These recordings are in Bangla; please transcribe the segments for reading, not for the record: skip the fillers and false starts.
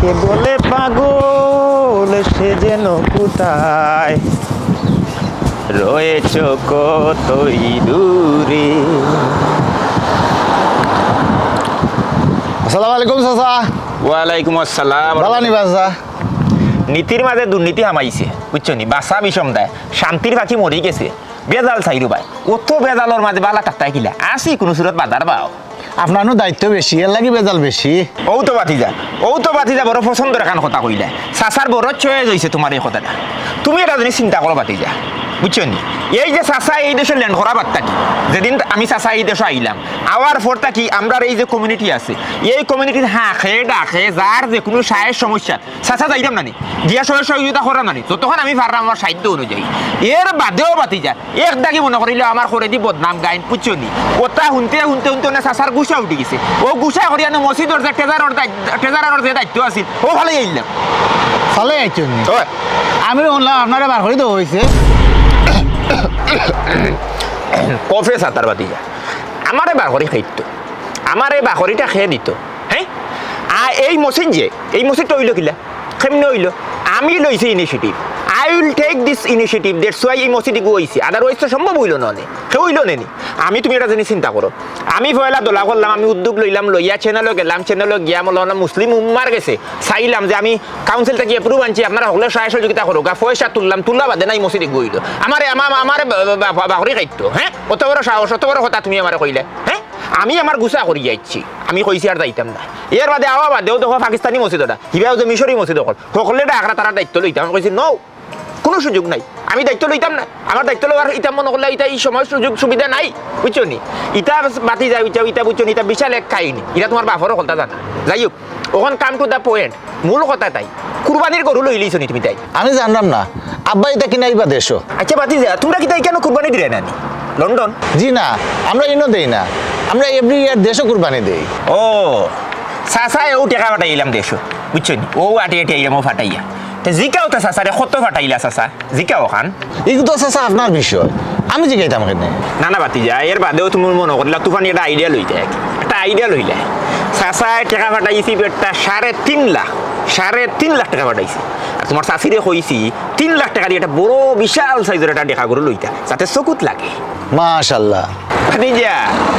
যাকে বলে পাগল সে যেন কোথায় রয়েছ কতই দূরে। আসসালামু আলাইকুম চাচা। ওয়ালাইকুম আসসালাম। ভালো নি বাসা? নীতির মাঝে দুর্নীতি হামাইছে বুঝছো নি, বাসা বিষম দেয়, শান্তির পাখি মরি গেছে, বেজাল চাইরু ভাই। অত বেজালর মাঝে বালা টাকতাই কিলা আসি কোনো সুরত বাজার পাও। আপনারও দায়িত্ব বেশি, এর লাগি বেজাল বেশি। ও তো বাতিজা বড় পছন্দের এখান কথা কইলা, চাচার বড় চয়েস হয়েছে তোমার এই কথাটা। তুমি এটা জিনিস চিন্তা করো বাতিজা বুঝছো নি, এই যে চাচা এই দেশে ল্যান্ড করা বার্তা কি, যেদিন আমি চাচা এই দেশে আইলাম আওয়ার পরটা কি আমরা এই যে কমিউনিটি আছে এই কমিউনিটির হাঁকে ডাকে যার যে কোনো সায়ের সমস্যা চাচা যাইলাম নানি দিয়া সহযোগিতা করাম নানি যতক্ষণ আমি পারলাম আমার সাহিত্য অনুযায়ী। এর বাদেও বাতিজা এক দাগি মনে করিলে আমার করে দি বদনাম গাইন বুঝছো নি, কথা শুনতে শুনতে শুনতে চাচার গুছা উঠে গেছে। ও গুছা করিয়ানো মসজিদর যে ট্রেজারার যে দায়িত্ব আছিল ও ভালোই আইলাম। ভালো আইছেন? আমি শুনলাম আপনারা বার করে দেওয়া হয়েছে। কফে সাঁতার বাতিজা আমারে বাঘরি খাইতো, আমারে বাঘরিটা খেয়ে দিত। হ্যাঁ এই মসজিদটা হইল কিলা কেমনে হইল, আমি লইছি initiative. I will take this initiative, that's why এই মসজিদে হইছে, আদারওয়াইজ তো সম্ভব হইল না, কেউ হইল নেনি। আমি তুমি এটা জিনিস চিন্তা করো, আমি পয়লা দোলা করলাম, আমি উদ্যোগ লইলাম, লইয়া চ্যানেলে গেলাম, চ্যানেলে গিয়া মৌলানা মুসলিম উম্মার গেছে চাইলাম যে আমি কাউন্সিল থেকে এপ্রুভ আনছি, আপনারা সকলে সহায় সহযোগিতা করো, পয়সা তুললাম, তুলা বাদে নাই মসজিদে গইল আমারে বাঘরি খাইতো। হ্যাঁ অত বড় সাহস, অত বড় কথা তুমি আমার কইলে। হ্যাঁ আমি আমার গুছা করি যাচ্ছি, আমি কইছি আর যাইতাম না। এর বাদে আওয়া বাদেও দেখো পাকিস্তানি মসজিদটা হিবাও যে মিশরি মসজিদ হল সকলে ডাকরা তারা দায়িত্ব লইতাম। আমি কইছি নো, কোনো সুযোগ নাই, আমি দায়িত্ব লইতাম না। আমার দায়িত্ব লওয়ার ইটা মনে করলে ইটা এই সময় সুযোগ সুবিধা নাই বুঝছো নি। ইটা বাতি যায় ইটা বুঝছো নি, ইটা বিশাল এক কাহিনী, এটা তোমার বাপরও কথা জানা। যাই হোক ওখান কাম টু দ্য পয়েন্ট, মূল কথা তাই কুরবানির গরু লই লিছো নি তুমি তাই? আমি জানলাম না, আব্বা এটা কিনা ইবা দেশ। আচ্ছা বাতি যা তোমরা কি তাই কেন কুরবানি দিলে না লন্ডন? জি না, আমরা ইনো দেই না, আমরা এভরি ইয়ার দেশও কুরবানি দেই। ও চাচা ও টেকা ফাটাইলাম দেশ বুঝছো নি, ও আটি আটি আইলাম ও ফাটাইয়া জিকাও তো চাচারে কত ফাটাইলা চাচা জিকাও খান। এগুলো তো চাচা আপনার বিষয়, আমি জিগাইতাম কেনে? না না বাতি যা এর বাদেও তুমি মনে করলা তুফানি একটা আইডিয়া লইতে, একটা আইডিয়া লইলে চাচায় টাকা ফাটাইছি পেটটা 3.5 লাখ টাকা ফাটাইছি। আর তোমার চাষিরে কইছি 3 লাখ টাকা দিয়ে একটা বড় বিশাল সাইজের একটা দেখা করে লইতা যাতে চকুত লাগে। মাশাআল্লাহ বাতি যা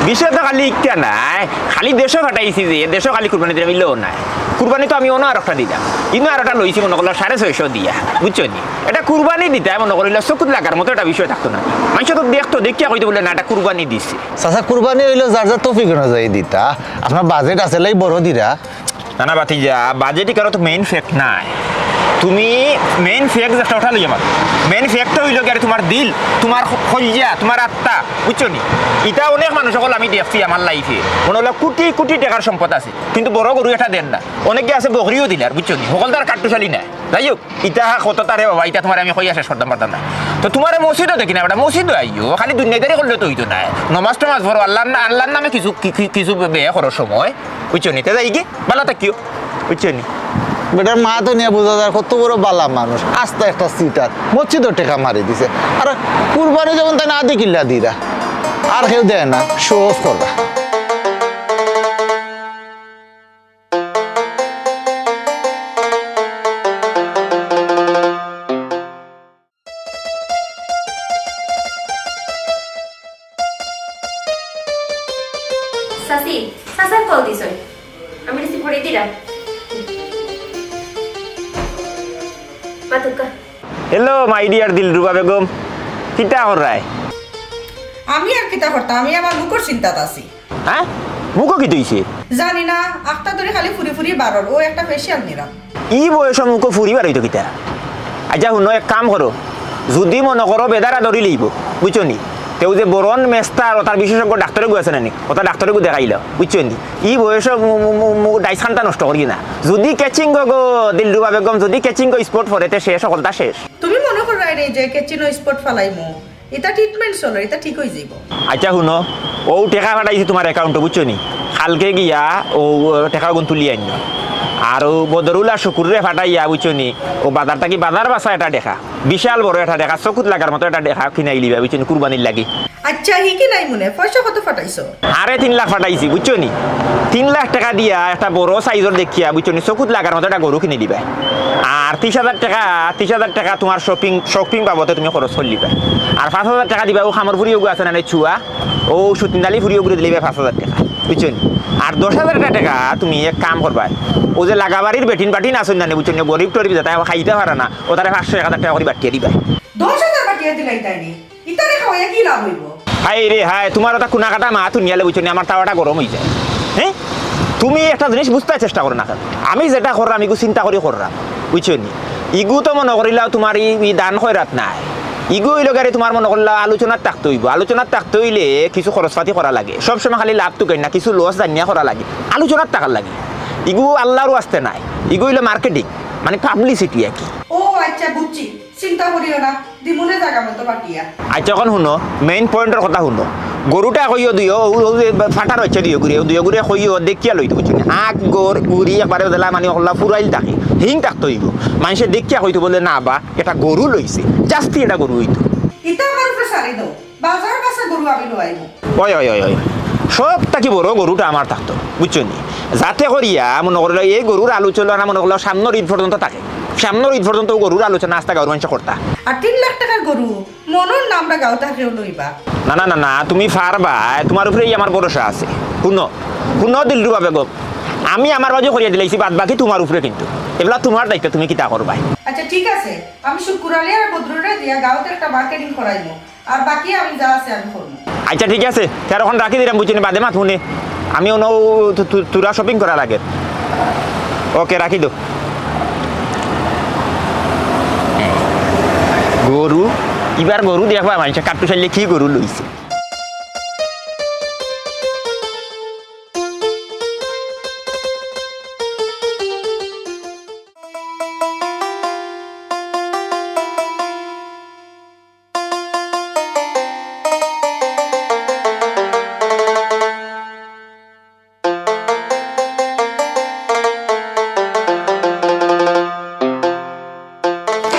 বিষয় তো খালি ইচ্ছা নাই, খালি দেশও ফাটাইছি যে দেশও খালি কুরবানি দিলাম ইলেও নাই, কুরবানি তো আমি অন্য আর একটা দিলাম, কিন্তু আর একটা লইছি মনে করলো 650 দিয়া বুঝছো নি। এটা কুরবানি দিতে মনে করিল চকুত লাগার মতো একটা বিষয় থাকতো না, মানুষ তো দেখতো দেখিয়া কইতে বলে না এটা কুরবানি দিছে। চাচা কুরবানি হইলো যার যার তৌফিক অনুযায়ী দিতা, আপনার বাজেট আছে লাই বড় দিরা। না না বাতি যা বাজেটই কারো তো মেইন ফ্যাক্ট নাই, তুমি মেইন ফ্যাক্ট যেটা ওঠা লই আমার মেইন ফ্যাক্ট হইল কি তোমার দিল, তোমার কলিজা, তোমার আত্মা বুঝছো নি। এটা অনেক মানুষ সকল আমি দেখছি আমার লাইফে মনে হলো কোটি কোটি টাকার সম্পদ আছে কিন্তু বড় গরু এটা দেন না, অনেকে আছে বকরিও দিলার বুঝছো নি, সকল তার কাট্টুশালী নাই। যাই হোক ইটা কত তারে বাবা এটা তোমার আমি কইয়া শেষ করতাম পারতাম না। তো তোমার মসজিদও দেখি না বেটা, মসজিদও আইও খালি দুনিয়াদারি করলে তো হইতো না, নমাজ টমাজ ভরো আল্লাহর নামে কিছু কিছু বেয়া করার সময় বুঝছো নি, তে যাই কি ভালো থাকিও বুঝছো নি। বেটার মা তো নিয়ে বোঝা যায় কত বড় বালা মানুষ, আস্তে একটা সিটার মসজিদও টেকা মারি দিছে, আর কুরবানি যেমন তাই না আদি কিল্লা দিরা আর কেউ দেয় না, শো অফ করবা। সাসি সাসার কল দিছই, আমি রিসিভ করে দিলাম। মাতুকা hello my dear Dilruba Begum, কিটা হরায়? আমি আর কিতা করতাম, আমি আমার মুখর চিন্তাত আছি। হ্যাঁ মুখো কি তুইছে? জানি না আখটা ধরে খালি ফুরি ফুরি বারর, ও একটা ফেসিয়াল নিলাম। ই বয়স মুখো ফুরিবার হইতো কিটা? আচ্ছা শুনো এক কাম করো, যদি মনে করো বেদারা ধরি লইব বুঝছো নি, তেও যে বরণ মেস্তার তার বিশেষজ্ঞ ডাক্তারে গো আছে নানি ওটা ডাক্তারে গো দেখাইল বুঝছো নি। ই বয়স ডাইসানটা নষ্ট করি না, যদি ক্যাচিং গো দিলরুবা বেগম যদি ক্যাচিং গো স্পট ফরেতে শেষ সকলটা শেষ। তুমি মনে করো রে যে কেচিনো স্পট ফালাইমু, এটা ট্রিটমেন্ট চলো, এটা ঠিক হয়ে যাইব। আচ্ছা শুনো ও টেকা পাঠাইছি তোমার অ্যাকাউন্টে বুঝছো নি, কালকে গিয়া ও টেকা গুণ তুলি আইন, আর ও বদরুল্লা শুকুরে ফাটাইয়া বুঝছো নি, ও বাজারটা কি বাজার বাসা এটা দেখা বিশাল বড় এটা দেখা চকুত লাগার মতো এটা দেখা কিনাই লিবা বুঝছো নি কুরবানির লাগি। আচ্ছা হি কি নাই মনে পয়সা কত ফাটাইছো? আরে 3 লাখ ফাটাইছি বুঝছো নি 3 লাখ টাকা দিয়া একটা বড় সাইজর দেখিয়া বুঝছো নি চকুত লাগার মতো একটা গরু কিনে দিবা আর 30,000 টাকা তোমার শপিং বাবদে তুমি খরচ করে দিবা আর 5,000 টাকা দিবা ও খামর ফুরিয়ে আছে না ছুয়া ও সুতিনদালি ফুরিয়ে ঘুরে দিলে 5,000 টাকা বুঝছো নি আর 10,000 টাকা তুমি এক কাম করবা ও যে লাগাবাড়ির বেটিন আসুন না বুঝছো নি গরিব টরিব যাতে খাইতে পারে না ও তারা 500-1,000 টাকা করে বাটিয়ে দিবা 10,000 বাটিয়া দিলাই তাইনি ইতারে খাওয়া কি লাভ হইব? হাই রে হাই তোমার ওটা কুনা কাটা মা তুমি নিয়ে বুঝছো নি আমার তাওয়াটা গরম হয়ে যায় হ্যাঁ তুমি একটা জিনিস বুঝতে চেষ্টা করো না আমি যেটা করলাম ইগু চিন্তা করে করলাম বুঝছো নি ইগু তো মনে করিলাও তোমার ই দান খয়রাত নাই ইগু হইল গাড়ি তোমার মনে করলা আলোচনার থাকতে হইব আলোচনার থাকতে হইলে কিছু খরচপাতি করা লাগে সবসময় খালি লাভ তো না কিছু লস জানিয়া করা লাগে আলোচনার টাকার লাগে ইগু আল্লাহরও আসতে নাই ইগু হইলো মার্কেটিং মানে পাবলিসিটি আর কি ও আচ্ছা বুঝছি চিন্তা করিও না দিমুনে জায়গা মতো বাটিয়া। আচ্ছা এখন শুনো মেইন পয়েন্টের কথা শুনো গরুটা কইও দিও ফাটার হচ্ছে দিও ঘুরে কইও দেখিয়া লইতে বুঝছি আগ গর ঘুরি একবারে দিলা মানে হল্লা ফুরাইল থাকে হিং থাকতে হইব মানুষে দেখিয়া কইতো বলে না বা এটা গরু লইছে জাস্তি এটা গরু হইতো ইতা আমার উপরে সারি দাও বাজার কাছে গরু আমি লইব। ওই সব থাকি বড় গরুটা আমার থাকতো বুঝছো নি যাতে করিয়া মনে করলো এই গরুর আলোচনা মনে করলো সামনের ঈদ পর্যন্ত থাকে সামনের ঈদ পর্যন্ত গরুর আলোচনা আস্তা গাঁর মানুষ করতা আর 3 লাখ টাকার গরু মনর নামটা গাঁও থাকলেও লইবা। না তুমি পারবা তোমার উপরেই আমার ভরসা আছে শুনো দিলরুবা বেগম আমি আমার বাজে করিয়া দিলাইছি বাদ বাকি তোমার উপরে কিন্তু এগুলা তোমার দায়িত্ব তুমি কিতা করবা আচ্ছা ঠিক আছে আমি শুক্রালি আর বদরুরে দিয়া গাঁওতে একটা মার্কেটিং করাইমু আর বাকি আমি যা আছে আমি করব। আচ্ছা ঠিক আছে তার এখন রাখি দিলাম বুঝছি বাদে মাত শুনে আমি অন্য তোরা শপিং করা লাগে ওকে রাখি দো গরু এবার গরু দেখবা মানুষ কাট্টু চাইলে কি গরু লইছে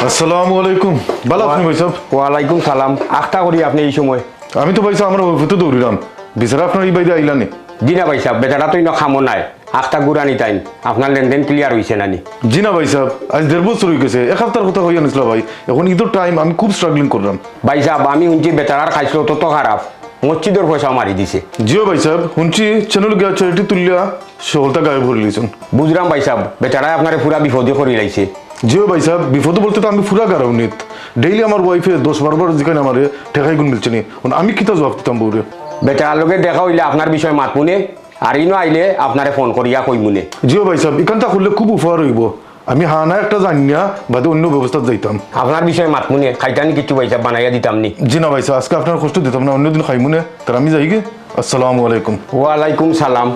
আসসালামু আলাইকুম ভালো আপনি ভাই সাহেব? ওয়ালাইকুম সালাম আখটা করি আপনি এই সময় আমি তো ভাই সাহেব আমরা ওইফুতে দৌড়িলাম বিচারা আপনার এই বাইরে আইলানি জি না ভাই সাহেব বেচারা তো ইনো খামো নাই আখটা গুড়ানি তাইন আপনার লেনদেন ক্লিয়ার হয়েছে নানি জি না ভাই সাহেব আজ 1.5 বছর হয়ে গেছে এক সপ্তাহের কথা হইয়া নিছিল ভাই এখন ঈদের টাইম আমি খুব স্ট্রাগলিং করলাম ভাই সাহেব আমি শুনছি বেচারার খাইছিল তত খারাপ মসজিদের পয়সা মারি দিছে জিও ভাই সাহেব শুনছি চ্যানেল গিয়া চ্যারিটি তুলিয়া সহলতা গায়ে ভরে লিয়েছেন বুঝলাম ভাই সাহেব বেচারায় আপনার পুরা বিপদে করে লাইছে জিও ভাই সাহেব বিপদ বলতে তো আমি পুরা গারাউনিত ডেইলি আমার ওয়াইফে 10-12 বার যেখানে আমার ঠেকাই গুণ মিলছে নি আমি কিতা জবাব দিতাম বউরে বেচারার লোকে দেখা হইলে আপনার বিষয় মাত মুনে আর ইনো আইলে আপনারে ফোন করিয়া কই মুনে জিও ভাই সাহেব এখানটা করলে খুব উপকার হইব আমি হানা একটা জানিয়া বাদে অন্য ব্যবস্থা যাইতাম আপনার বিষয় মাত মুনে খাইতানি কিছু ভাই সাহেব বানাইয়া দিতাম নি জি না ভাই সাহেব আজকে আপনার কষ্ট দিতাম না অন্যদিন খাইমুনে তার আমি যাই গে আসসালামু আলাইকুম ওয়ালাইকুম সালাম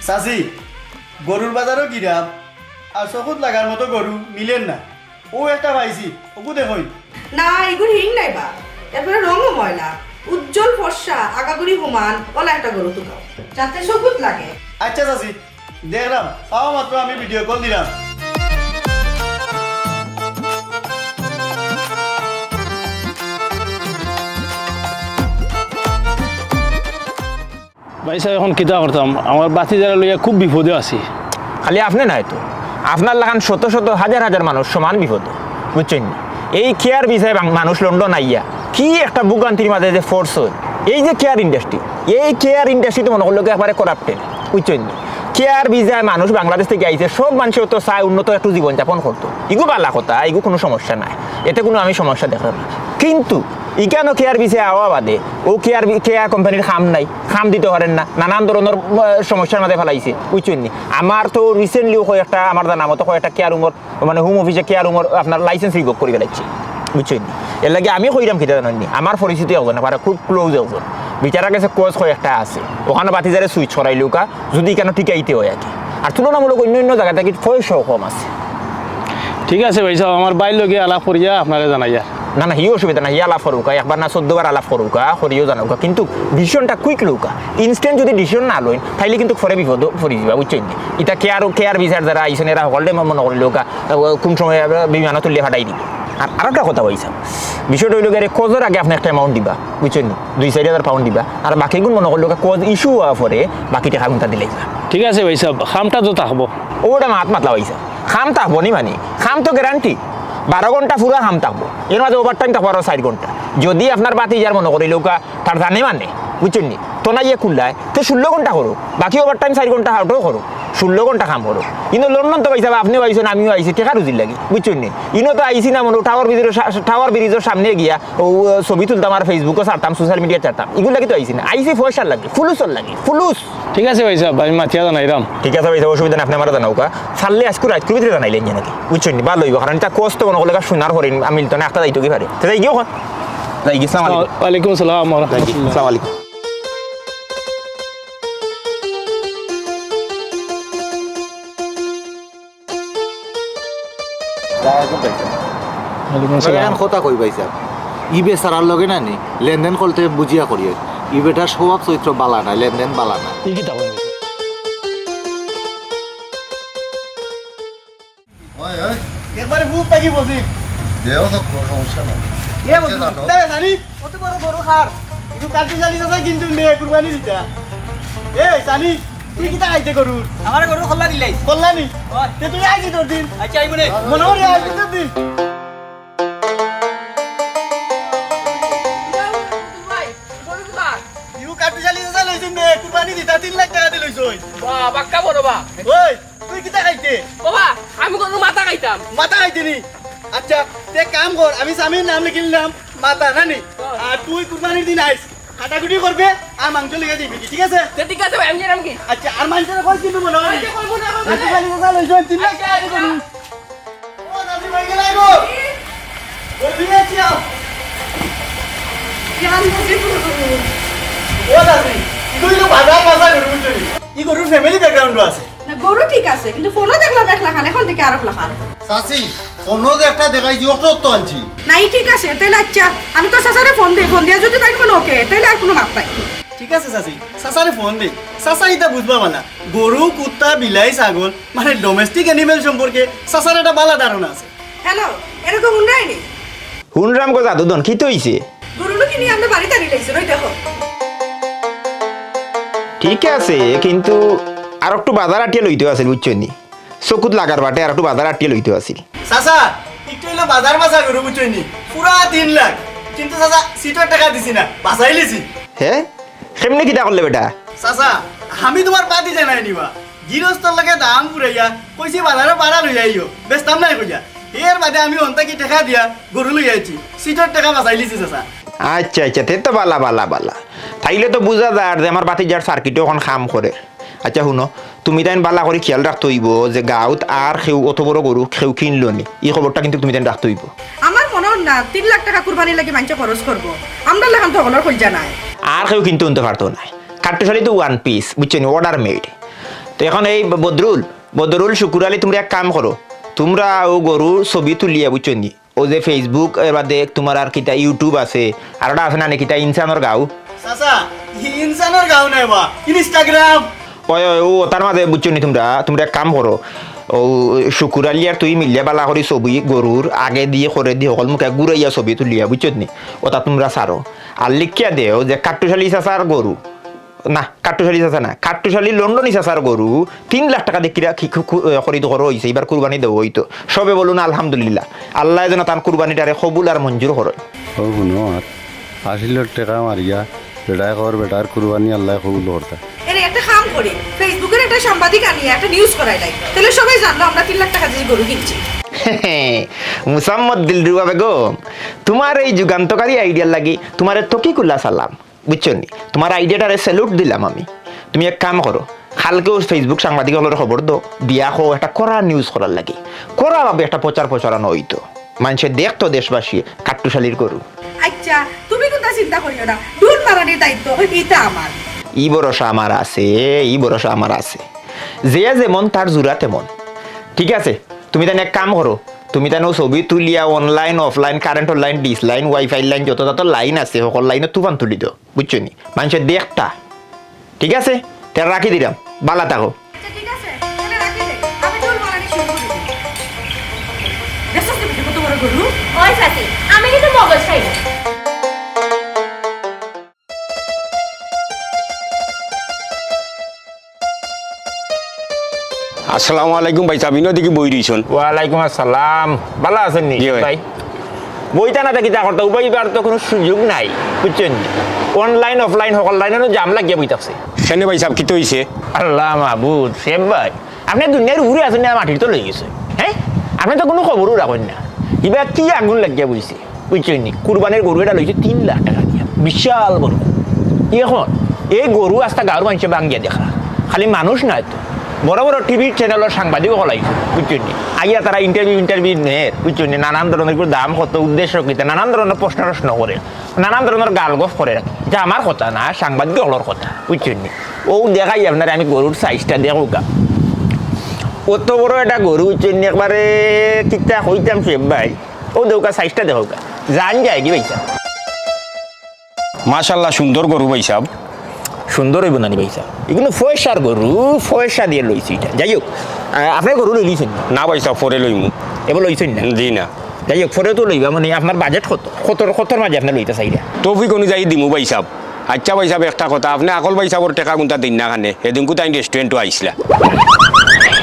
চাচি গরুর বাজারও গিরাম আর চকুত লাগার মতো গরু মিলেন না ও একটা পাইছি ওকু দেখই না এগুলো হিং নাই বা এরপরে রঙও ময়লা উজ্জ্বল ফর্সা আগাগুড়ি সমান ওলা একটা গরু তো দাও যাতে সবুজ লাগে আচ্ছা চাচি দেখলাম পাওয়া মাত্র আমি ভিডিও কল দিলাম ভাই সাহেব এখন কিতা করতাম আমার বাতি যারা লইয়া খুব বিপদে আছি খালি আপনি নাই তো আপনার লাগান শত শত হাজার হাজার মানুষ সমান বিপদ বুঝছেন না? এই কেয়ার বিষয়ে মানুষ লন্ডন আইয়া কি একটা ভোগান্তির মাঝে যে ফোর্স হয় এই যে কেয়ার ইন্ডাস্ট্রি এই কেয়ার ইন্ডাস্ট্রি তো মনে করলো একবারে করাপ্টেড বুঝছেন না? কেয়ার বিষয়ে মানুষ বাংলাদেশ থেকে আইছে সব মানুষের তো চায় উন্নত একটু জীবনযাপন করতো এগু বালা কথা এগু কোনো সমস্যা নাই এতে কোনো আমি সমস্যা দেখলাম না কিন্তু ইকানো কেয়ার বিষয়ে আওয়া বাদে ও কেয়ার কোম্পানির খাম নাই খাম দিতে পারেন না নানান ধরনের সমস্যার মাঝে ফেলাইছে বুঝছেন নি আমার তো রিসেন্টলিও কয়েকটা আমার জানা মতো কয়েকটা কেয়ার রুমর মানে হোম অফিসে কেয়ার রুমর আপনার লাইসেন্স রিভোক করে ফেলাইছি বুঝছেন নি এর লাগে আমি কইরাম খেতে জানেননি আমার পরিস্থিতি একজন না খুব ক্লোজ একজন বিচারা গেছে কোচ কয়েকটা আছে ওখানে বাতিজারে সুইচ ছড়াইলেও কা যদি কেন টিকাইতে হয় আর কি আর তুলনামূলক অন্য অন্য জায়গা থেকে পয়সাও কম আছে ঠিক আছে ভাই সাহেব আমার বাইর লগে আলাপ করিয়া আপনারা জানাইয়া না না হি অসুবিধা না হি আলাপ করুকা একবার না 14 বার আলাপ করুকা করিও জানাউকা কিন্তু ডিসিশনটা কুইক লৌকা ইনস্ট্যান্ট যদি ডিসিশন না লইন তাইলে কিন্তু ফরে বিপদ পড়ি যাবা বুঝছেন এটা কেয়ার বিচার যারা আইসেন এরা হলডে মনে করলেওকা কোন সময় বিমানে তুললে ফাটাই দিবে আর আরেকটা কথা বলছি বিষয়টা হইল গিয়ে কোজের আগে আপনি একটা অ্যামাউন্ট দিবা বুঝছেন 2-4,000 পাউন্ড দিবা আর বাকিগুলো মনে করলো কোজ ইস্যু হওয়ার পরে বাকি টাকা গুনটা দিলেই যা ঠিক আছে ভাই সাহেব খামটা তো থাকবো ওটা মাতলা হয়েছে খাম থাকবো নি মানে খাম তো গ্যারান্টি 12 ঘন্টা পুরো খাম থাকবো এর মাঝে ওভার টাইম থাকবো আরো 4 ঘন্টা যদি আপনার বাতি যার মনে করি লোকা তার জানে মানে বুঝছেন নি তো না ইয়ে খুললায় তো 16 ঘন্টা করো বাকি ওভার টাইম 4 ঘন্টা হাউটাও করো 16 ঘন্টা কাম করো কিন্তু লন্ডন তো পাইছে আপনিও আইসেন আমিও আইসি টেকা রুজির লাগি বুঝছেন নি ইনো তো আইসি না মনে টাওয়ার ব্রিজের সামনে গিয়া ও ছবি তুলতাম আর ফেসবুকে ছাড়তাম সোশ্যাল মিডিয়া ছাড়তাম এগুলো লাগি তো আইসি না আইসি পয়সার লাগে ফুলুসর লাগে ফুলুস ঠিক আছে ভাই সাহেব আমি মাতিয়া জানাইলাম ঠিক আছে ভাই অসুবিধা না আপনি আমার জানাউকা ছাড়লে আজকে রাত ভিতরে জানাইলেন যে নাকি বুঝছেন নি ভালো হইব কারণ এটা কষ্ট মনে করলে শোনার হরিণ আমি তো না একটা যাইতো কি পারে যাই গিয়ে যাই গিয়ে সালাম আলাইকুম ওয়ালাইকুম আসসালাম ওয়া রাহমাতুল্লাহ আসসালামু আলাইকুম ওয়ালাইকুম আসসালাম কথা কই পাইছা ই বেচারার লগে না নি লেনদেন করতে বুঝিয়া করিও ই বেটার স্বভাব চরিত্র বালা না লেনদেন বালা না কি কি থাকবো একবারে বুক পাকি বসি দেও তো কোনো সমস্যা নাই এ বসি তাই জানি কত বড় গরু খার একটু কাটি জানি দাদা কিন্তু নে কুরবানি দিতা এ জানি তুই কি তাইতে গরু আমার গরু খোলা দিলাই কল্যাণী তে তুই আইছি তোর দিন আচ্ছা আইব রে মনে হরি আইছি তোর দিন ইউ কাটি জানি দাদা লইছিন নে কুরবানি দিতা 3 লাখ টাকা দি লইছই বাহ বাক্কা বড় বা ওই তুই কি তাইতে বাবা আমি গরু মাথা খাইতাম মাথা খাইতিনি আচ্ছা তে কাম কর আমি স্বামীর নাম লিখিলাম মাথা নানি আর তুই কুরবানির দিন আইস কাটাকুটি করবে আর মাংস লিখে দিবি ঠিক আছে তে ঠিক আছে ভাই আমি জানাম কি আচ্ছা আর মাংসের কই কিন্তু মনে হয় আচ্ছা, করবো না, করবো না। আচ্ছা খালি কথা লইছন 3 লাখ টাকা দিব ও দাদি ভাই গেলাই গো ওই দিয়ে আও জান বুঝি ও দাদি তুই তো বাজার বাজার করবি তুই ই গরুর ফ্যামিলি ব্যাকগ্রাউন্ড আছে না গরু ঠিক আছে কিন্তু ফোনও দেখলা খান এখন থেকে আরো খান চাচি অন্য একটা দেখাই দিও তো আনছি নাই ঠিক আছে তাইলে আচ্ছা আমি তো সাসারে ফোন দিয়া যদি তাই কোনো ওকে তাইলে আর কোনো মাপ নাই ঠিক আছে চাচি চাচারে ফোন দে চাচা এটা বুঝবা মানা গরু কুত্তা বিলাই ছাগল মানে ডোমেস্টিক অ্যানিমেল সম্পর্কে চাচার একটা বালা ধারণা আছে হ্যালো এরকম উন্নয় নেই হুনরাম গো দাদুদন কি তো হইছে গরুলো কিনে আমরা বাড়িতে আনি লাইছি ওই দেখো ঠিক আছে কিন্তু আর একটু বাজার আটিয়ে লইতে আছিল বুঝছেন নি চকুত লাগার বাটে আর একটু বাজার আটিয়ে লইতে আছিল চাচা একটু হইলো বাজার বাজা গরু বুঝছনি পুরা 3 লাখ কিন্তু চাচা সিটের টাকা দিছি না বাঁচাই লিছি হে কেমনে কিটা করলে বেটা চাচা আমি তোমার পাতি জানাই নিবা গৃহস্থর লাগে দাম পুরাইয়া কইছি বাজারে পাড়া লই আইও বেস্তাম নাই কইয়া এর বাদে আমি অন্তা কি টাকা দিয়া গরু লই আইছি সিটের টাকা বাঁচাই লিছি চাচা আচ্ছা আচ্ছা তে তো বালা বালা বালা তাইলে তো বুঝা যায় যে আমার বাতি যার সার্কিটও এখন কাম করে আচ্ছা শুনো তুমি তাই বালা করে খেয়াল রাখতে হইব যে গাঁৱত আর কেউ অত বড় গরু কেউ কিনলো নি এই খবরটা কিন্তু তুমি তাই রাখতে হইব আমার মনে হয় না 3 লাখ টাকা কুরবানি লাগি মানুষ খরচ করব আমরা লাগান তো হলার কই জানাই আর কেউ কিন্তু উনতে পারতো না কাট্টশালি তো ওয়ান পিস বুঝছেন অর্ডার মেড তো এখন এই বদরুল বদরুল শুকুর আলী তোমরা এক কাম করো, তোমরা ও গরুর ছবি তুলিয়া বুঝছো নি, ও যে ফেসবুক বাদে তোমার আর কিতা ইউটিউব আছে আর ওটা আছে না কিতা ইনসানর গাঁও, চাচা ইনসানের গাও নাই বা ইনস্টাগ্রাম ওই ওই ও তার মাঝে বুঝছো নি তোমরা এক কাম করো, ও শুকুর আলী আর তুই মিলিয়া বালা করি ছবি গরুর আগে দিয়ে করে দিয়ে সকল মুখে ঘুরাইয়া ছবি তুলিয়া বুঝছো নি, ওটা তোমরা সারো আর লিখিয়া দেও যে কাট্টুশালী চাচার গরু না, কাট্টুশালী চাচা না, কাট্টুশালী লন্ডনী চাচার গরু 3 লাখ টাকা দেখিরা খরিদ করো হয়েছে, এবার কুরবানি দেবো হইতো, সবে বলুন আলহামদুলিল্লাহ, আল্লাহ যেন তার কুরবানিটারে কবুল আর মঞ্জুর করে। ও শুনো আর 80 লাখ টাকা মারিয়া বেটায় কর বেটার কুরবানি আল্লাহ কবুল করতে। এর একটা কাম করি, ফেসবুকের একটা সাংবাদিক আনিয়ে একটা নিউজ করাই নাই, তাহলে সবাই জানলো আমরা 3 লাখ টাকা দিয়ে গরু কিনছি। মুসাম্মদ দিলরুবা বেগম, তোমার এই যুগান্তকারী আইডিয়ার লাগি তোমার তকিকুল্লাহ সালাম, বুঝছো নি, তোমার আইডিয়াটারে স্যালুট দিলাম আমি। তুমি এক কাম করো, কালকেও ফেসবুক সাংবাদিক হলের খবর দো দিয়া হো একটা করা নিউজ করার লাগি, করা ভাবে একটা প্রচারণা হইতো, মানুষের দেখতো দেশবাসী কাট্টুশালীর গরু। আচ্ছা তুমি কোনটা চিন্তা করিও না, দূর মারানির দায়িত্ব এটা আমার। ই ভরসা আমার আছে, ই ভরসা আমার আছে, যে যেমন তার জোড়া তেমন। ঠিক আছে, তুমি তাই এক কাম করো, তুমি তাই ছবি তুলিয়া online offline current line dish line wifi line যত যত লাইন আছে সকল লাইনে তুফান তুলি দাও, বুঝছো নি, মানুষের দেখতা। ঠিক আছে, তার রাখি দিলাম, বালা থাকো। আচ্ছা ঠিক আছে, তাহলে রাখি দে, আমি দূর মারানি শুরু করে দিই। দেখছস তুমি কত বড় গরু? ওই সাথী আমি কিন্তু মগজ খাই না। আসসালামু আলাইকুম ভাই সাহেব, ইনো দেখি বই রইছন। ওয়ালাইকুম আসসালাম, ভালো আছেন নি জি ভাই। ভাই? বইটা না দেখি তা করতে উপায়বার তো কোনো সুযোগ নাই, বুঝছেন, অনলাইন অফলাইন সকল লাইনেরও জাম লাগিয়ে বইতাছে। সেনে ভাই সাহেব কি তো হইছে? আল্লাহ মাহবুদ শেব ভাই, আপনি দুনিয়ার ঘুরে আছেন না, মাটির তো লই গেছে, হ্যাঁ আপনি তো কোনো খবরও রাখেন না, এবার কি আগুন লাগিয়া বইছে, বুঝছেন নি, কুরবানির গরু এটা লইছে 3 লাখ টাকা দিয়া, বিশাল গরু। এখন এই গরু আস্তা গাঁর মানুষে ভাঙ্গিয়া দেখা, খালি মানুষ নাই তো, বড় বড় টিভি চ্যানেলের সাংবাদিকও হলাইছে, বুঝছেন নি, আইয়া তারা ইন্টারভিউ নেয়, বুঝছেন নি, নানান ধরনের দাম কত উদ্দেশ্য কিতে নানান ধরনের প্রশ্ন করে, নানান ধরনের গালগফ করে রাখে, এটা আমার কথা না, সাংবাদিক হলর কথা, বুঝছেন নি। ও দেখাই আপনার আমি গরুর সাইজটা দেখো গা, অত বড় একটা গরু, বুঝছেন নি, একবারে কিতা হইতাম শেব ভাই, ও দেউকা সাইজটা দেখো গা, জান যায় কি ভাইসা। মাশাআল্লাহ সুন্দর গরু ভাই সাহেব। সুন্দর হইব নানি ভাইসা, এগুলো পয়সার গরু, পয়সা দিয়ে লইছি এটা। যাই হোক, আপনি গরু লই লইছেন না ভাই সাহেব পরে লইমু। এবার লইছেন না? জি না। যাই হোক, পরে তো লইবা, মানে আপনার বাজেট কতর মাঝে আপনি লইতে চাইরা? তৌফিক অনুযায়ী দিমু ভাই সাহেব। আচ্ছা ভাই সাহেব একটা কথা, আপনি আকল ভাই সাহেবর টেকা গুনতা দিন না খানে, এদিনকু তাই রেস্টুরেন্টও আইসলা।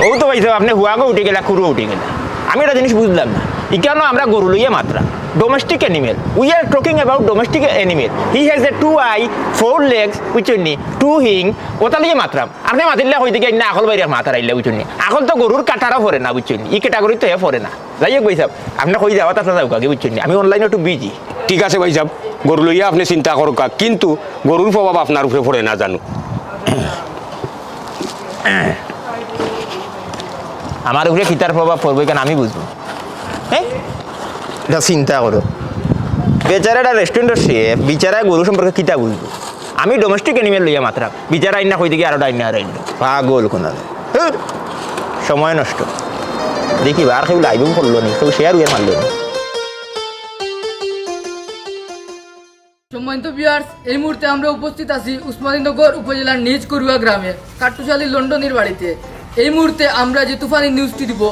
ও তো ভাইসা আপনি হুয়াগো উঠে গেলা, খুরো উঠে গেলা, আমি একটা জিনিস বুঝলাম না, কেন আমরা গরু লইয়া মাত্রা domestic animal. We are talking about domestic animal. He has a 2 eye, 4 legs, which is 2 hing. ওটা লিয়ে মাত্রাম আপনি মাতিলে হইতে গিয়ে না আকল বাইরে মাথার আইলে বুঝুন, আকল তো গরুর কাটারা পড়ে না, বুঝছেন, এই ক্যাটাগরি তো পড়ে না। যাই হোক ভাই সাহেব, আপনি কই যাওয়া তা যাও কাকে, বুঝছেন, আমি অনলাইনে একটু বিজি। ঠিক আছে ভাই সাহেব, গরু লইয়া আপনি চিন্তা করুক, কিন্তু গরুর প্রভাব আপনার উপরে পড়ে না জানো। আমার উপরে কিতার প্রভাব পড়বে কেন আমি বুঝবো, হ্যাঁ এটা চিন্তা করো। বেচারাটা রেস্টুরেন্টের শেফ, বিচারা গরু সম্পর্কে কিতা বুঝবো, আমি ডোমেস্টিক অ্যানিমেল লইয়া মাত্রা, বিচারা আইনা কই দিকে আরো আইনা আর আইনা পাগল কোনা, সময় নষ্ট। দেখি আর কেউ লাইভও করলো নি, কেউ শেয়ার উইয়ার মারলো নি। সম্মানিত ভিউয়ার্স, এই মুহূর্তে আমরা উপস্থিত আছি উসমানীনগর উপজেলার নিজ করুয়া গ্রামে কাট্টুশালী লন্ডনের বাড়িতে। এই মুহূর্তে আমরা যে তুফানি নিউজটি দিব,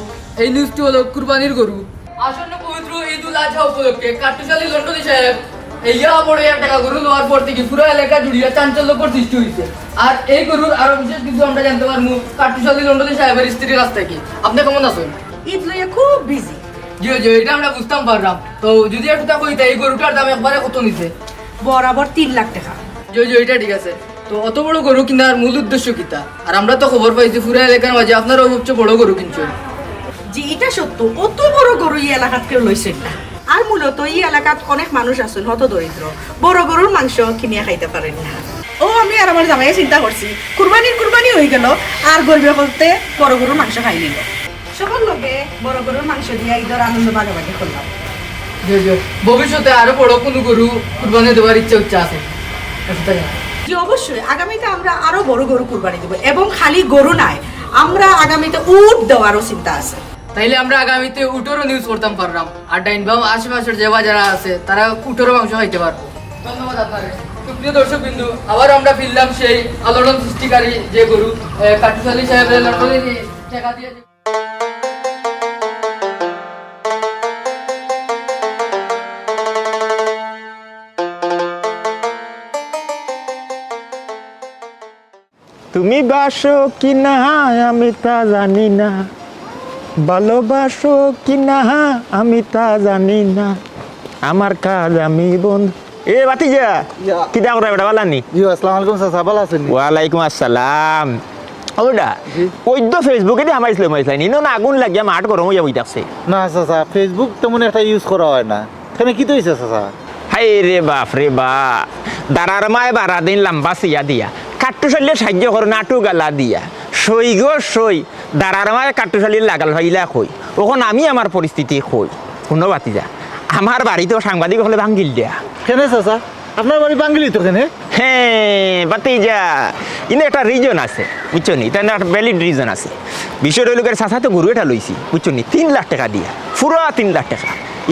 এই নিউজটি হলো কুরবানির গরু। আসন্ন পবিত্র ঈদুল আজহা উপলক্ষে কাট্টুশালী লন্ডনী সাহেব এই বড় এক টাকা গরু লওয়ার পর থেকে পুরো এলাকা জুড়িয়ে চাঞ্চল্যকর সৃষ্টি হয়েছে। আর এই গরুর আরো বিশেষ কিছু আমরা জানতে পারবো কাট্টুশালী লন্ডনী সাহেবের স্ত্রীর কাছ থেকে। আপনি কেমন আছেন? ঈদ লইয়া খুব বিজি। জি জি, এটা আমরা বুঝতাম পারলাম। তো যদি একটু তা কইতে, এই গরুটার দাম একবারে কত নিছে? বরাবর 3 লাখ টাকা। জি জি, এটা ঠিক আছে। তো অত বড় গরু কেনার মূল উদ্দেশ্য কিতা? আর আমরা তো খবর পাইছি পুরো এলাকার মাঝে আপনারাও সবচেয়ে বড় গরু কিনছেন। জি এটা সত্য, অত বড় গরু এই এলাকাত কেউ লইছেন না। আর মূলত এই এলাকাত অনেক মানুষ আছেন হত দরিদ্র, বড় গরুর মাংস কিনিয়া খাইতে পারেন না। ও আমি আর আমার জামাইয়ে চিন্তা করছি, কুরবানি হয়ে গেল আর গরিবে করতে বড় গরুর মাংস খাই নিল। সকল লোকে বড় গরুর মাংস দিয়ে ঈদের আনন্দ ভাগাভাগি করলাম। জি জি, ভবিষ্যতে আরো বড় কোনো গরু কুরবানি দেওয়ার ইচ্ছা আছে? জি অবশ্যই, আগামীতে আমরা আরো বড় গরু কুরবানি দেব, এবং খালি গরু নয়, আমরা আগামীতে উট দেওয়ারও চিন্তা আছে। তাইলে আমরা আগামীতে উটোরও নিউজ করতাম পারলাম, আর ডাইনবাম আশেপাশের যে যারা আছে তারা উটোরও মাংস খাইতে পারবো। ধন্যবাদ আপনাকে। সুপ্রিয় দর্শক বিন্দু, আবার আমরা ফিরলাম সেই আলোড়ন সৃষ্টিকারী যে গরু কাটুশালী সাহেবের লন্ডনে টাকা দিয়ে। তুমি বাসো কি না আমি তা জানি না, ভালোবাসো কি না আমি তা জানি না, আমার কাজ আমি বন্ধু। এ বাতিজা কিটা করে বেটা বালানি? জি আসসালামু আলাইকুম চাচা, ভালো আছেন? ওয়ালাইকুম আসসালাম। ওটা ওই তো ফেসবুকে দিয়ে আমার ইসলাম ইসলাম নিনো না আগুন লাগিয়া মাঠ গরম হইয়া বইতাছে। না চাচা, ফেসবুক তেমন একটা ইউজ করা হয় না। এখানে কি তো হয়েছে চাচা? হাই রে বাপ রে বাপ, দাঁড়ার মায় বারা দিন লম্বা সিয়া দিয়া কাট্টুশালিয়ে সাহায্য করো নাটু গালা দিয়া সই গো সই, দাঁড়ার মায় কাট্টুশালির লাগাল ভাইলা কই। ওখন আমি আমার পরিস্থিতি কই শুনো বাতিজা, আমার বাড়িতেও সাংবাদিক হলে ভাঙ্গিল দিয়া। কেন চাচা, আপনার বাড়ি বাঙ্গিলি তো কেনে? হ্যাঁ বাতিজা, ইনে একটা রিজন আছে বুঝছো নি, তাই একটা ভ্যালিড রিজন আছে। বিষয় লোকের চাষা তো গরু এটা লইছি বুঝছো নি 3 লাখ টাকা দিয়া, পুরো 3 লাখ টাকা।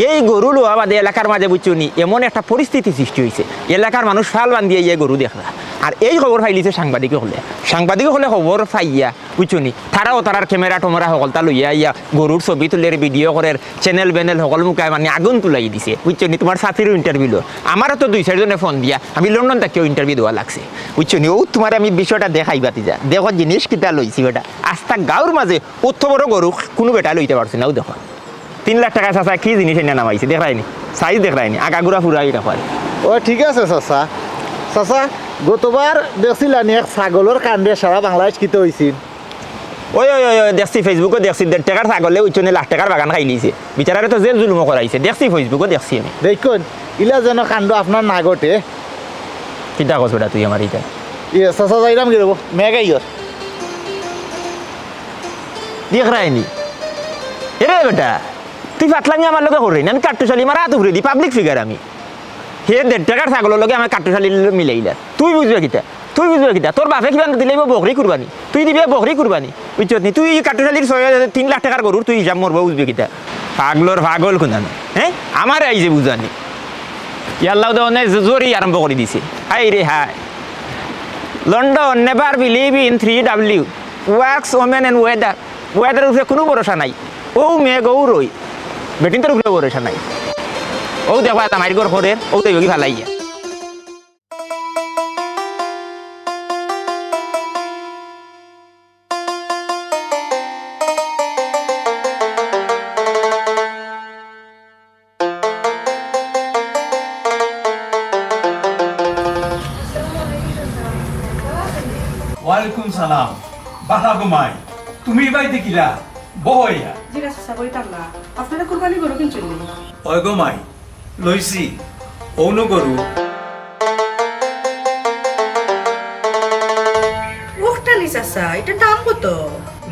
এই গরু লোয়া বাদে এলাকার মাঝে বুঝছো নি এমন একটা পরিস্থিতি সৃষ্টি হয়েছে, এলাকার মানুষ ফাল বান্ধিয়ে এই গরু দেখলা। আর এই খবর ফাইলিছে সাংবাদিকে হলে খবর ফাইয়া বুঝছো নি তারাও তারার ক্যামেরা টমেরা সকলটা লইয়া ইয়া গরুর ছবি তুলের ভিডিও করে চ্যানেল বেনেল সকল মুখায় মানে আগুন তুলাই দিছে বুঝছো নি। তোমার সাথীরও ইন্টারভিউ লো, আমারও তো 2-4 জনে ফোন দিয়া আমি লন্ডন থেকেও ইন্টারভিউ দেওয়া লাগছে বুঝছো নি। ও তোমার আমি বিষয়টা দেখাই বাতিজা, দেখো জিনিস কিটা লইছি বেটা। আস্তা গাঁর মাঝে অত বড় গরু কোনো বেটা লইতে পারছে না। ও দেখো 3 লাখ টাকা চাচা কি জিনিস এনে নামাইছে দেখায়নি, সাইজ দেখায়নি, আগাগুড়া ফুরাই দেখায়। ও ঠিক আছে চাচা। চাচা গতবার দেখছিলাম এক ছাগলের কাণ্ডে সারা বাংলাদেশ কিতে হয়েছিল। ওই ওই ওই দেখছি ফেসবুকে দেখছি 1.5 টাকার ছাগলে উচ্চনে লাখ টাকার বাগান খাই লিছে, বিচারারে তো জেল জুলুমো করাইছে। দেখছি ফেসবুকে দেখছি আমি। দেখুন ইলা যেন কাণ্ড আপনার না ঘটে। চিন্তা করছো বেটা তুই আমার এইটা। ইয়ে চাচা যাইলাম কি রবো মেঘাইয়র দেখ রায়নি এরে বেটা, তুই পাতলামি আমার লোকে করি না, আমি কাট্টুশালি মারা হাত ঘুরে দিই, পাবলিক ফিগার আমি। হে 1.5 টাকার ছাগলের লগে আমার কাট্টুশালি মিলাইলা, তুই বুঝবে কিটা? তুই বুঝবে কিটা? তোর বাপে কিবা দিলে বকরি কুরবানি, তুই দিবি বকরি কুরবানি বুঝছত নি? তুই কাট্টুশালির 3 লাখ টাকার গরুর তুই হিসাব মরবো বুঝবে কিটা? পাগলর পাগল কোনানো। হ্যাঁ আমার আইছে বুঝানি, ইয়াল্লাহ দেওয়া জোরই আরম্ভ করে দিছে। হাই রে হাই, London never believe in 3W works women and weather. ওয়েদারের উপরে কোনো ভরসা নাই। ও মেঘ ও রই, বেটিনটার উপরে ভরসা নাই। ও দেখো এটা মারি ঘর করে ও তো যোগী ভালাইয়া। ওয়ালাইকুম সালাম। বালা ঘুমাই তুমি বাড়িতে কিলা বহইয়া? জি চাচা বইতাম না, আপনারা কুরবানি গরু কিনছেন? ওই ঘুমাই লইছি অন্য গরু। ওটা নি চাচা, এটা দাম কত?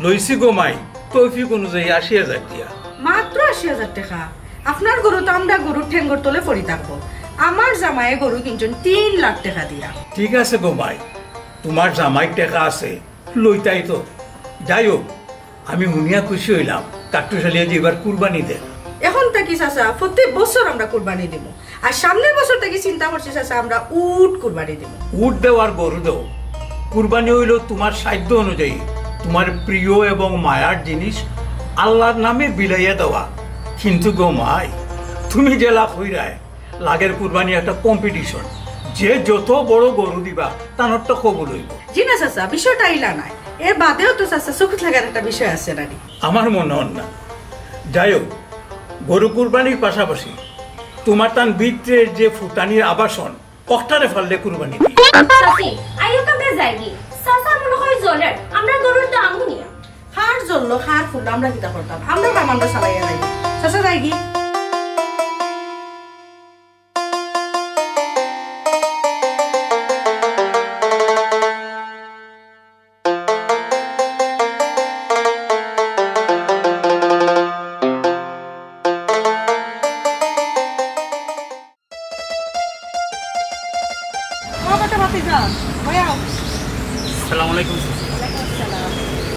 লইছি ঘুমাই তৌফিক অনুযায়ী 80,000 দিয়া। মাত্র 80,000 টাকা? আপনার গরু তো আমরা গরুর ঠেঙ্গর তলে পড়ি থাকবো। আমার জামাইয়ে গরু কিনছেন 3 লাখ টাকা দিয়া। ঠিক আছে ঘুমাই, তোমার জামাই টাকা আছে লইতাই তো। যাই হোক আমি শুনিয়া খুশি হইলাম কাট্টুশালিয়া যে এবার কুরবানি দেন। এখন থেকে চাচা প্রত্যেক বছর আমরা কুরবানি দিব, আর সামনের বছর থেকে চিন্তা করছি চাচা আমরা উট কুরবানি দিব। উট দেও আর গরু দেও, কুরবানি হইল তোমার সাধ্য অনুযায়ী তোমার প্রিয় এবং মায়ার জিনিস আল্লাহর নামে বিলাইয়া দেওয়া। কিন্তু গো মাই, তুমি যে লাভ হইরায় লাগের কুরবানি একটা কম্পিটিশন, যে যত বড় গরু দিবা তার তো কবুল হইব। জি না চাচা, বিষয়টা ইলা নাই, এর বাদেও তো চাচা চোখ লাগার একটা বিষয় আছে নানি। আমার মনে হন না। যাই হোক গরু কুরবানির পাশাপাশি তোমার তান ভিতরের যে ফুটানির আবাসন অক্টারে ফাললে কুরবানি দিই। চাচি আইও কামে যাইগি চাচা মনে হয় জলের আমরা গরুর দাম গুনিয়া হার জ্বললো হার ফুললো আমরা কিতা করতাম, আমরা বামানটা চালাইয়া যাই চাচা যাইগি।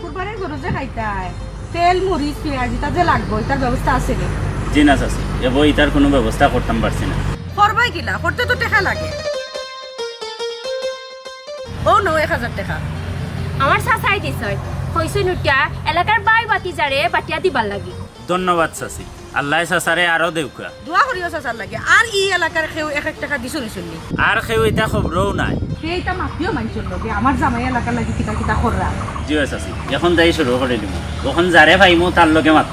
কুরবানির কিতায় তেল মরিচ পেঁয়াজ এটা যে লাগবে এটার ব্যবস্থা আছে রে জি না চাচি এবার এটার কোনো ব্যবস্থা করতাম পারছি না করবাই কিলা করতে তো টাকা লাগে ও নো 1000 টাকা আমার চাচাই দিছয় কইছো নুটিয়া এলাকার বাই বাতি যারে বাটিয়া দিবার লাগি ধন্যবাদ চাচি আল্লাহ চাচারে আরো দেউকা দোয়া করিও চাচার লাগে আর ই এলাকার কেউ 1 টাকা দিছো নিছুনি আর কেউ এটা খবরও নাই সেইটা মাফিও মানছিল লগে আমার জামাই এলাকার লাগি কিতা কিতা কররা জি চাচি এখন যাই শুরু করে দিব তখন যারে পাইমো তার লগে মাত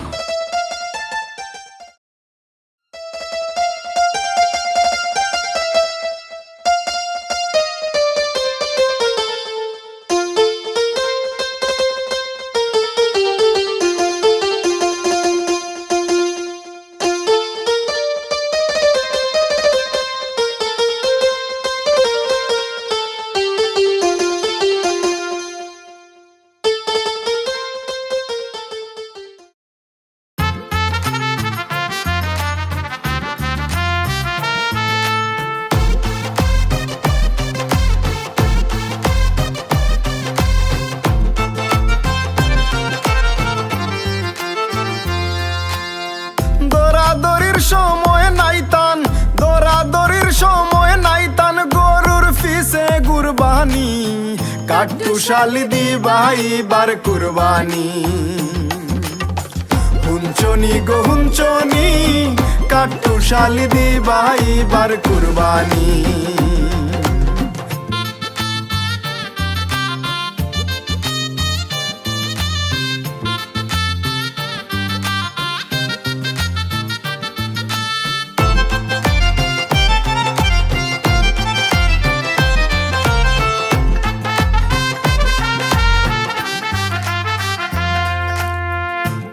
দৌড়াদৌড়ির সময় নাইতান দৌড়াদৌড়ির সময় নাইতান গরুর ফিসে কুরবানি কাটুশালি দিবাই বার কুরবানি হুঞ্চনি গো হুঞ্চনি কাটুশালি দিবাই বার কুরবানি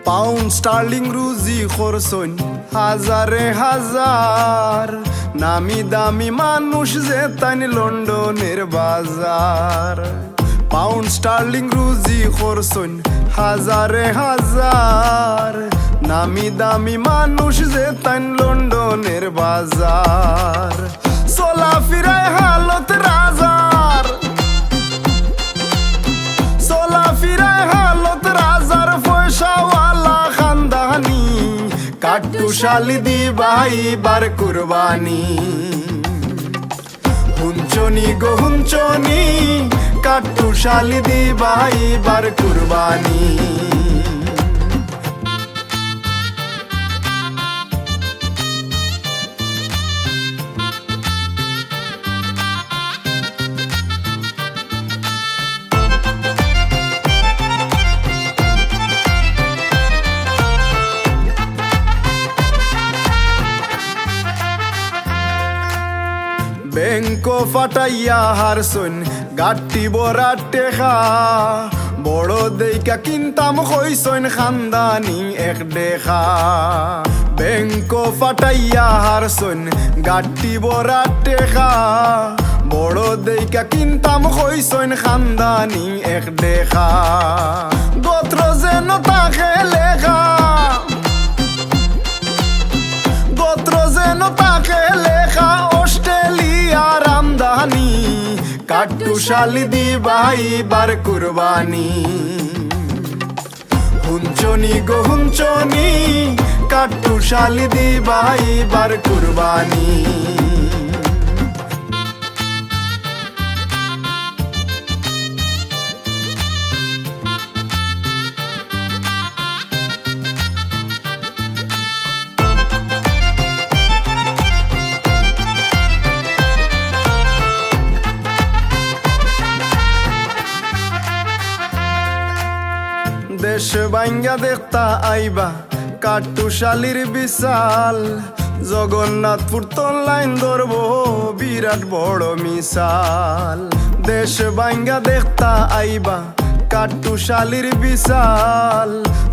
পাউন্ড স্টার্লিং রুজি খরচন হাজারে হাজার নামি দামি মানুষ যে তাইন লন্ডনের বাজার পাউন্ড স্টার্লিং রুজি খরচন হাজারে হাজার নামি দামি মানুষ যে তাইন লন্ডনের বাজার চলা ফিরায় হালত রাজার চলা ফিরায় হালত রাজার পয়সাওয়ালা খানদানি কাটুশালি দিবাই বার কুরবানি হুঞ্চনি গো হুঞ্চনি কাটুশালি দিবাই বার কুরবানি ব্যাংক ফাটাইয়া হারছন গাটি বড়া টেকা বড় দেইকা কিনতাম কইছন খানদানি এক দেখা ব্যাংক ফাটাইয়া হারছন গাটি বড়া টেকা বড় দেইকা কিনতাম কইছন খানদানি এক দেখা গোত্র যেন তাকে লেখা গোত্র যেন তাকে লেখা অস্ট্রেলিয়ার আমদানি কাটুশালি দিবাই বার কুরবানি হুঞ্চনি গো হুঞ্চনি কাটুশালি দিবাই বার কুরবানি দেশ বাইঙ্গা দেখতা আইবা কাটুশালির বিশাল জগন্নাথপুর তোর লাইন ধরবো বিরাট বড় মিশাল দেশ বাইঙ্গা দেখতা আইবা কাটুশালির বিশাল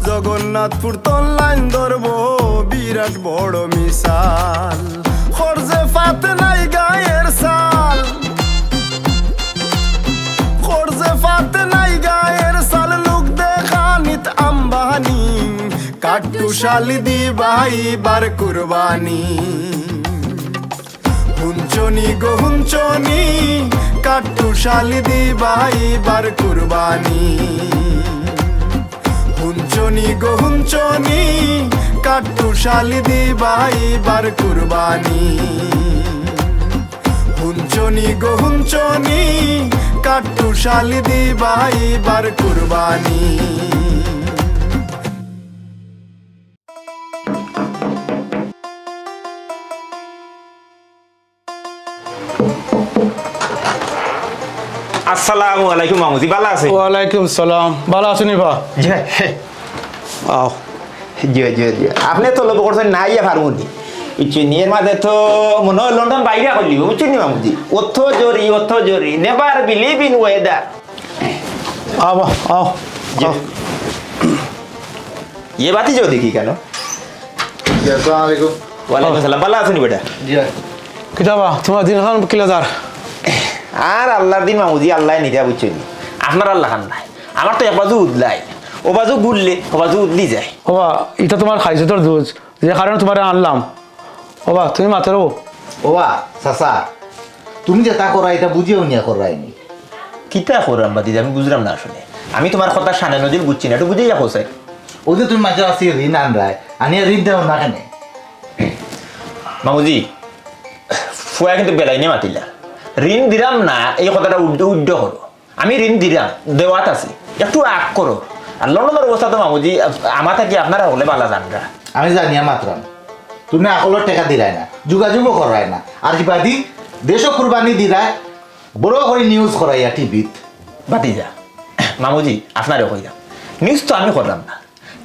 জগন্নাথপুর তোর লাইন ধরবো বিরাট বড় মিশাল খরজে ফাত নাই গায়ের সাল খরজে ফাত নাই গায়ের সাল লোক দেখানিত আম্বানি কাটুশালি দিবাই বার কুরবানি হুঞ্চনি গো হুঞ্চনি কাটুশালি দিবাই বার কুরবানি হুঞ্চনি গো হুঞ্চনি কাট্টু শালি দিবাই বার কুরবানি হুঞ্চনি গো হুঞ্চনি কাট্টু শালি দিবাই বার কুরবানি আসসালামু আলাইকুম মামুজি, ভালো আছে? ওয়ালাইকুম সালাম, ভালো আছেন বা? আপনি তো লোক করছেন না ইয়া ফার্মুনি ইচ্ছুনির মাঝে তো মনে হয় লন্ডন বাইরে করলি বুঝছেন মামুজি। অর্থ জরি নেভার বিলিভ ইন ওয়েদার। আও আও ये बात ही जो देखी क्या नो? আসসালামু আলাইকুম। वालेकुम सलाम, ভালো আছেন বেটা? জি কিতাবা তোমার দিন খান কিলাদার আর আল্লাহর দিন মামুজি, আল্লাহ নিতে বুঝছেন, আপনার আল্লাহ খান নাই। আমার তো এক বাজু উদলাই, ও বাজু গুললে ও বাজু উদলি যায়। ওবা এটা তোমার খাইজতর দোজ, যে কারণে তোমার আনলাম। ওবা তুমি মাতেরো ওবা চাচা, তুমি যেটা করা এটা বুঝিও নিয়া করাইনি। কিতা করলাম বাদি, আমি বুঝলাম না আসলে। আমি তোমার কথা সানে নদীর বুঝছি না, একটু বুঝে যাবো স্যার। ওই যে তুমি মাঝে আসি ঋণ আনরায়, আনিয়া ঋণ দেও না কেন? মামুজি ফুয়া কিন্তু বেলাই নিয়ে মাতিলা, ঋণ দিলাম না এই কথাটা উড্ড করো। আমি ঋণ দিলাম, দেওয়াত আছে, একটু আগ করো। আর লন্ডনের অবস্থা তো মামুজি আমার থাকি আপনারা হলে বালা জানরা। আমি জানিয়া মাত্রাম তুমি আকলের টাকা দিলাই না, যোগাযোগও করাই না, আর বাদি দেশও কুরবানি দিলাই, বড় করে নিউজ করাইয়া টিভিত বাতি যা। মামুজি আপনারও কইলাম, নিউজ তো আমি করলাম না,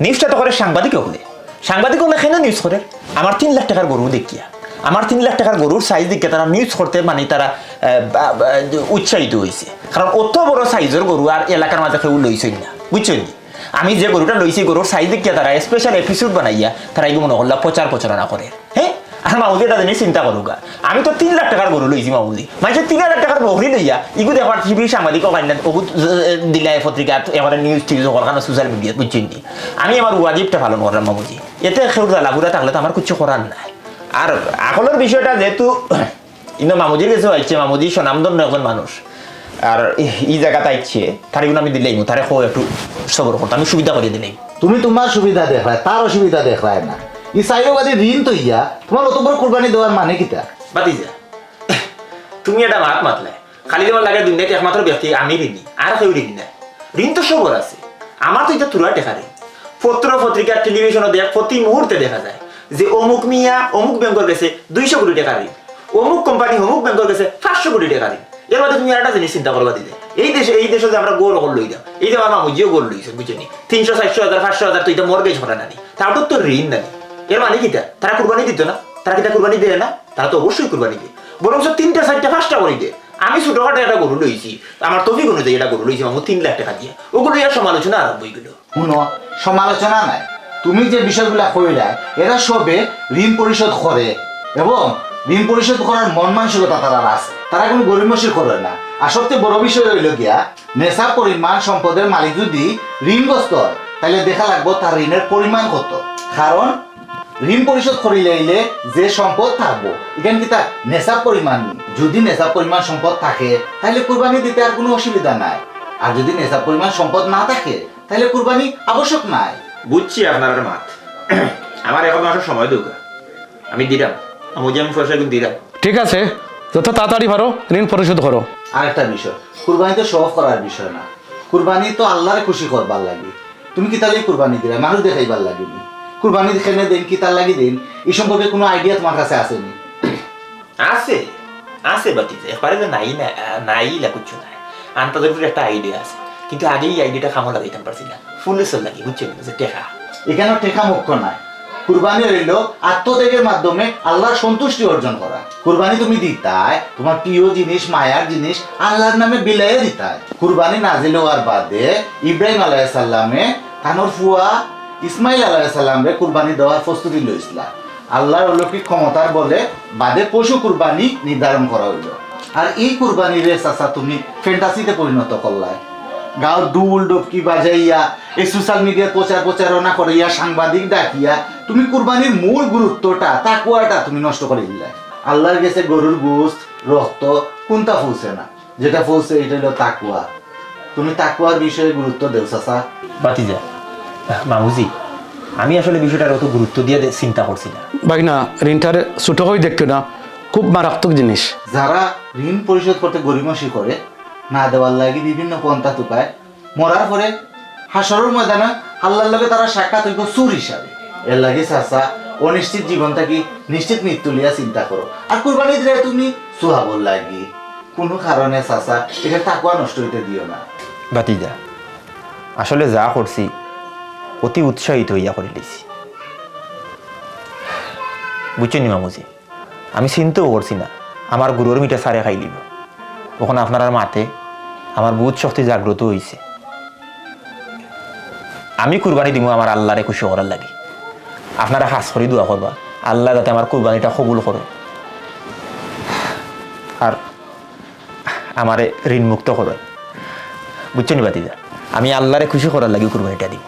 নিউজটা তো করে সাংবাদিক হলে। সাংবাদিক হলে কেন নিউজ করে? আমার 3 লাখ টাকার গরু দেখিয়া, আমার 3 লাখ টাকার গরুর সাইজ দেখিয়া তারা নিউজ করতে মানে তারা উৎসাহিত হয়েছে। কারণ অত বড় সাইজের গরু আর এলাকার মাঝে কেউ লইছেন না, বুঝছেন? আমি যে গরুটা লইছি গরুর সাইজ দেখিয়া তারা স্পেশাল এপিসোড বানাইয়া তারা এই মনে করলা প্রচারণা করে। হ্যাঁ, আর মামুজি এটা জিনিস চিন্তা করুক, আমি তো 3 লাখ টাকার গরু লইছি মামুজি, মানে 3 লাখ টাকার বহরি লইয়া ইগু দেখার টিভি সাংবাদিক দিলাই পত্রিকা এবার নিউজ টিভি কারণ সোশ্যাল মিডিয়া, বুঝছেন? আমি আমার ওয়াজিবটা পালন করলাম মামুজি, এতে সেউরা লাগুরা থাকলে তো আমার কিছু করার নাই। আর আকলের বিষয়টা যেহেতু ইনো মামুজির কাছে হচ্ছে, মামুজি স্বনামধন্য একজন মানুষ, আর এই জায়গাতে আইছে তার এগুলো আমি দিলেই তারে একটু সবর করতো, আমি সুবিধা করে দিলেই। তুমি তোমার সুবিধা দেখায়, তার অসুবিধা দেখায় না। এই সাইবাদি ঋণ তো ইয়া তোমার অত বড় কুরবানি দেওয়ার মানে কিটা? বাতি যা, তুমি এটা মাত মাতলে খালি তোমার লাগে দুনিয়াতে একমাত্র ব্যক্তি আমি ঋণী, আর কেউ ঋণী না। ঋণ তো সবর আছে, আমার তো এটা তুরা টেকা ঋণ। পত্র পত্রিকা টেলিভিশনে দেখ প্রতি মুহূর্তে দেখা যায় যে অমুক মিয়া অমুক ব্যাংকের কাছে 200 কোটি টাকা ঋণ, অমুক কোম্পানি অমুক ব্যাংকের কাছে 500 কোটি টাকা ঋণ। এর মধ্যে তুমি একটা জিনিস চিন্তা করবা দিলে, এই দেশে যে আমরা গোল লই দাম, এই যে আমার মামুজিও গোল লইছে, বুঝছেন? 300, 400 হাজার 500 হাজার তো এটা মর্গেজ ভরা নানি, তারপর তো ঋণ নানি। এর মানে কিটা? তারা কুরবানি দিত না? তারা কিটা কুরবানি দেয় না? তারা তো অবশ্যই কুরবানি দেয়, বরং 3টা 4টা 5টা করে দেয়। আমি ছোটখাটো একটা গরু লইছি, আমার তফিক অনুযায়ী এটা গরু লইছি মামু 3 লাখ টাকা দিয়ে, ওগুলো এর সমালোচনা আরম্ভ হয়ে গেল। শুনো, সমালোচনা নাই, তুমি যে বিষয়গুলা কইলা এরা সবে ঋণ পরিশোধ করে এবং ঋণ পরিশোধ করার মন মানসিকতা তারা আছে, তারা কোনো গরিমসি করে না। আর সবচেয়ে বড় বিষয় হইল গিয়া নেশা পরিমাণ সম্পদের মালিক যদি ঋণগ্রস্ত হয় তাহলে দেখা লাগবো তার ঋণের পরিমাণ কত। কারণ ঋণ পরিশোধ করিলে যে সম্পদ থাকবো এখানে কি তার নেশা পরিমাণ, যদি নেশা পরিমাণ সম্পদ থাকে তাহলে কুরবানি দিতে আর কোনো অসুবিধা নাই, আর যদি নেশা পরিমাণ সম্পদ না থাকে তাহলে কুরবানি আবশ্যক নাই। বুঝছি আপনার মাত, আমার এখন মাসের সময় দৌকা, আমি দিলাম আমি পয়সা কিন্তু দিলাম। ঠিক আছে, যত তাড়াতাড়ি পারো ঋণ পরিশোধ করো। আরেকটা বিষয়, কুরবানি তো শো অফ করার বিষয় না, কুরবানি তো আল্লাহরে খুশি করবার লাগে। তুমি কি তাহলে কুরবানি দিলে মানুষ দেখাইবার লাগেনি? কুরবানি দেখানে দিন কি তার লাগি দিন, এই সম্পর্কে কোনো আইডিয়া তোমার কাছে আসেনি? আছে আছে বাতি, এবারে তো নাই না, নাই কিছু নাই, আন্তাদের একটা আইডিয়া আছে, কিন্তু আগে এই আইডিয়াটা খামো লাগাইতাম পারছি না, ফুলের লাগে, বুঝছেন? টেকা এখানেও টেকা মুখ্য নয়, কুরবানি হইল আত্মত্যাগের মাধ্যমে আল্লাহর সন্তুষ্টি অর্জন করা। কুরবানি তুমি দিতায় তোমার প্রিয় জিনিস, মায়ার জিনিস আল্লাহর নামে বিলাইয়ে দিতায়। কুরবানি নাজিল হওয়ার বাদে ইব্রাহিম আলাইহিস সালামে তানোর ফুয়া ইসমাইল আলাইহিস সালামরে কুরবানি দেওয়ার প্রস্তুতি লইছিলা। আল্লাহর অলৌকিক ক্ষমতার বলে বাদে পশু কুরবানি নির্ধারণ করা হইল। আর এই কুরবানির চাচা তুমি ফ্যান্টাসিতে পরিণত করলায়, গাঁও দুল ডবকি বাজাইয়া এই সোশ্যাল মিডিয়ার প্রচারণা করিয়া সাংবাদিক ডাকিয়া তুমি কুরবানির মূল গুরুত্বটা তাকওয়াটা তুমি নষ্ট করে দিলে। আল্লাহর কাছে গরুর গোশত রক্ত কোনটা পৌঁছে না, যেটা পৌঁছে এটা হলো তাকওয়া। তুমি তাকওয়ার বিষয়ে গুরুত্ব দেও চাচা। বাতিজা, মামুজি আমি আসলে বিষয়টার অত গুরুত্ব দিয়ে চিন্তা করছি না। ভাই না ঋণটার ছোট হয়ে দেখতো না, খুব মারাত্মক জিনিস। যারা ঋণ পরিশোধ করতে গরিমসি করে, না দেওয়ার লাগে বিভিন্ন পন্থা তুকায়, মরার পরে হাসরের ময়দানে আল্লাহর লগে তারা সাক্ষাৎ হইব চুর হিসাবে। এর লাগে চাচা অনিশ্চিত জীবনটা কি নিশ্চিত মৃত্যু লিয়া চিন্তা করো। আর কুরবানি দিলে তুমি সোহাবর লাগি কোনো কারণে চাচা এটা তাকুয়া নষ্ট হইতে দিও না। বাতিজা আসলে যা করছি অতি উৎসাহিত হইয়া করে লিছি, বুঝছেন মামুজি। আমি চিন্তাও করছি না আমার গুরুর মিঠা সারে খাই লিব। তখন আপনার মাতে আমার বহুত শক্তি জাগ্রত হয়েছে। আমি কুরবানি দিব আমার আল্লাহরে খুশি করার লাগে। আপনারা হাস করে দোয়া করবা আল্লাহ যাতে আমার কুরবানিটা কবুল করে আর আমারে ঋণ মুক্ত করে, বুঝছেন বাতিজা। আমি আল্লাহরে খুশি করার লাগে কুরবানিটা দিব।